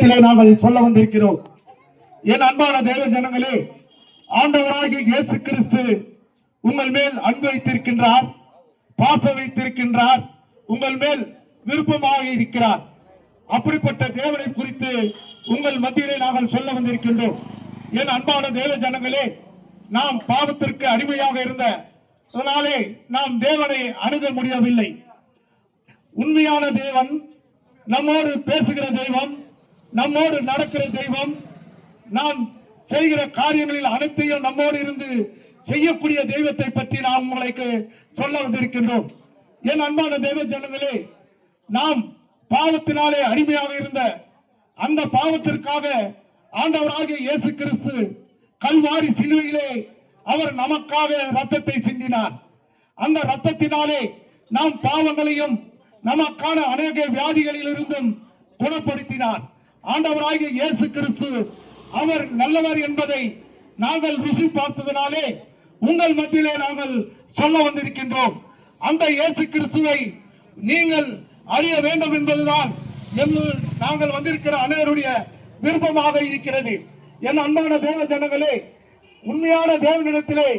இடத்திலே நாங்கள் சொல்ல வந்திருக்கிறோம். என் அன்பான தேவ ஜனங்களே, ஆண்டவராகிய இயேசு கிறிஸ்து உங்கள் மேல் அன்பு வைத்திருக்கின்றார், பாசம் வைத்திருக்கின்றார், உங்கள் மேல் விருப்பமாக இருக்கிறார். அப்படிப்பட்ட தேவனை குறித்து உங்கள் மத்தியிலே நாங்கள் சொல்ல வந்திருக்கின்றோம். என் அன்பான தேவ ஜனங்களே, நாம் பாவத்திற்கு அடிமையாக இருந்த அதனாலே நாம் தேவனை அணுக முடியவில்லை. உண்மையான தேவன், நம்மோடு பேசுகிற தெய்வம், நம்மோடு நடக்கிற தெய்வம், நாம் செய்கிற காரியங்களில் அனைத்தையும் நம்மோடு இருந்து செய்யக்கூடிய தெய்வத்தை பற்றி நாம் உங்களுக்கு சொல்ல வந்திருக்கின்றோம். என் அன்பான தெய்வ ஜனங்களே, நாம் பாவத்தினாலே அடிமையாக இருந்த அந்த பாவத்திற்காக ஆண்டவராகிய இயேசு கிறிஸ்து கல்வாரி சிலுவையிலே அவர் நமக்காக ரத்தத்தை சிந்தினார். அந்த ரத்தத்தினாலே நாம் பாவங்களையும் நமக்கான அநேக வியாதிகளில் இருந்தும் குணப்படுத்தினார். ஆண்டவராகிய இயேசு கிறிஸ்து அவர் நல்லவர் என்பதை நாங்கள் ருசி பார்த்ததனாலே உங்கள் மத்தியிலே நாங்கள் சொல்ல வந்திருக்கின்றோம். அந்த இயேசு கிறிஸ்துவை நீங்கள் அறிய வேண்டும் என்பதுதான் நாங்கள் வந்திருக்கிற அனைவருடைய விருப்பமாக இருக்கிறது. என் அன்பான தேவ ஜனங்களே, உண்மையான தேவனிடத்திலே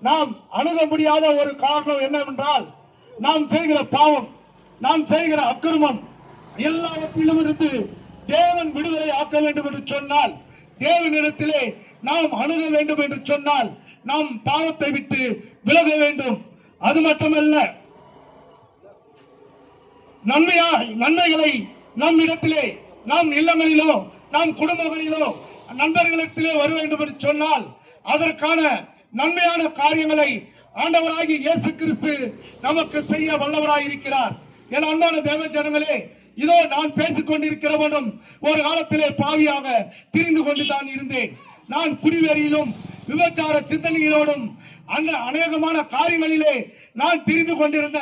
நாம் அணுக முடியாத ஒரு காரணம் என்னவென்றால், நாம் செய்கிற பாவம், நாம் செய்கிற அக்கிரமம் எல்லாவற்றிலும் இருந்து தேவன் விடுதலை ஆக்க வேண்டும் என்று சொன்னால், தேவனிடத்திலே நாம் அணுக வேண்டும் என்று சொன்னால், நாம் பாவத்தை விட்டு விலக வேண்டும். அது மட்டுமல்ல, நன்மைகளை நம் இடத்திலே, நம் இல்லங்களிலோ, நம் குடும்பங்களிலோ, நண்பர்களிடத்திலே வர வேண்டும் என்று சொன்னால், அதற்கான நன்மையான காரியங்களை ஆண்டவராகிய இயேசு கிறிஸ்து நமக்கு செய்ய வல்லவராய் இருக்கிறார். என் அன்பான தேவ ஜனங்களே, இதோ நான் பேசிக் கொண்டிருக்கிறவனும் ஒரு காலத்திலே பாவியாக திரிந்து கொண்டுதான் இருந்தேன். நான் குடிவெறியிலும் விபச்சார சிந்தனைகளோடும் அநேகமான காரியங்களிலே நான் திரிந்து கொண்டிருந்த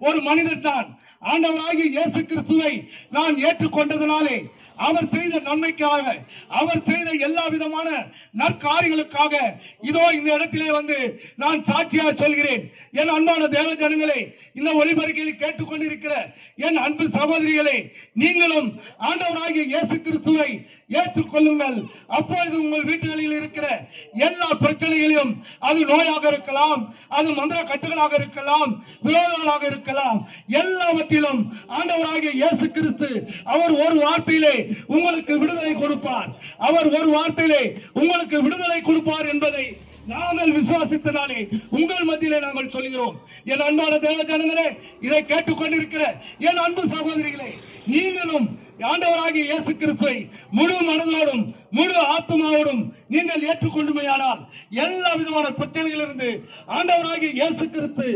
ஒரு மனிதன் தான். ஆண்டவராகிய இயேசு கிறிஸ்துவை நான் ஏற்றுக்கொண்டதனாலே, அவர் செய்த நன்மைக்காக, அவர் செய்த எல்லா விதமான நற்காரியங்களுக்காக இதோ இந்த இடத்திலே வந்து நான் சாட்சியாக சொல்கிறேன். என் அன்பான தேவ ஜனங்களே, இந்த ஒளிபரப்பில் கேட்டுக்கொண்டிருக்கிற என் அன்பு சகோதரிகளே, நீங்களும் ஆண்டவராகிய இயேசு கிறிஸ்துவை ஏற்றுக்கொள்ளுங்கள். அப்பொழுது உங்கள் வீடுகளில் இருக்கிற எல்லா பிரச்சனைகளையும், அது நோயாக இருக்கலாம், அது மந்திர கட்டுகளாக இருக்கலாம், விரோதங்களாக இருக்கலாம், எல்லாவற்றிலும் ஆண்டவராகிய இயேசு கிறிஸ்து அவர் ஒரு வார்த்தையிலே உங்களுக்கு விடுதலை கொடுப்பார். அவர் ஒரு வார்த்தையிலே உங்களுக்கு விடுதலை கொடுப்பார் என்பதை நாங்கள் விசுவாசித்தனாலே உங்கள் மத்தியிலே நாங்கள் சொல்கிறோம். என் அன்பான தேவ ஜனங்களே, இதை கேட்டுக்கொண்டிருக்கிற என் அன்பு சகோதரிகளே, நீங்களும் ஆண்டவராகிய இயேசு கிறிஸ்துவை முழு மனதோடும் முழு ஆத்மாவோடும் நீங்கள் ஏற்றுக்கொண்டுமையானால் எல்லா விதமான பிரச்சனைகளிலிருந்து ஆண்டவராகிய இயேசு கிறிஸ்து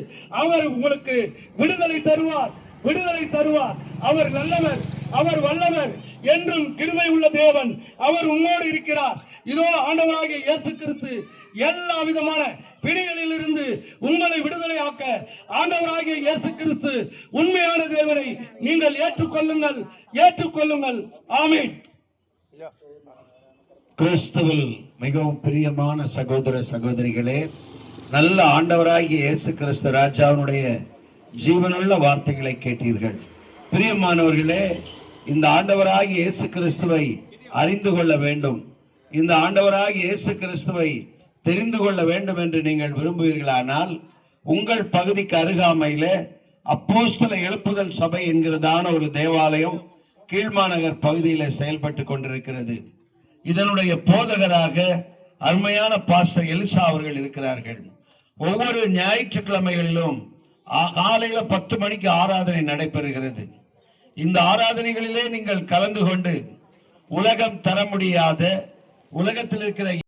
அவர் உங்களுக்கு விடுதலை தருவார், விடுதலை தருவார். அவர் நல்லவர், அவர் வல்லவர், என்றும் கிருபை உள்ள தேவன், அவர் உம்மோடு இருக்கிறார். இதோ ஆண்டவராகிய இயேசு கிறிஸ்து எல்லா விதமான பிணிகளில் இருந்து உங்களை விடுதலை ஆக்க ஆண்டவராகிய இயேசு கிறிஸ்து உண்மையான தேவனை நீங்கள் ஏற்றுக்கொள்ளுங்கள், ஏற்றுக்கொள்ளுங்கள். ஆமென். கிறிஸ்துவில் மிகவும் பிரியமான சகோதர சகோதரிகளே, நல்ல ஆண்டவராகிய இயேசு கிறிஸ்து ராஜாவுடைய ஜீவனுள்ள வார்த்தைகளை கேட்டீர்கள். பிரியமானவர்களே, இந்த ஆண்டவராகிய இயேசு கிறிஸ்துவை அறிந்து கொள்ள வேண்டும், இந்த ஆண்டவராகிய இயேசு கிறிஸ்துவை தெரிந்து கொள்ள வேண்டும் என்று நீங்கள் விரும்புவீர்களானால், உங்கள் பகுதிக்கு அருகாமையில அப்போஸ்தல எழுப்புதல் சபை என்கிறதான ஒரு தேவாலயம் கீழ்மாநகர் பகுதியில் செயல்பட்டு கொண்டிருக்கிறது. இதனுடைய போதகராக அருமையான பாஸ்டர் எலிசா அவர்கள் இருக்கிறார்கள். ஒவ்வொரு ஞாயிற்றுக்கிழமைகளிலும் காலையில 10 மணிக்கு ஆராதனை நடைபெறுகிறது. இந்த ஆராதனைகளிலே நீங்கள் கலந்து கொண்டு உலகம் தர முடியாத, உலகத்தில் இருக்கிற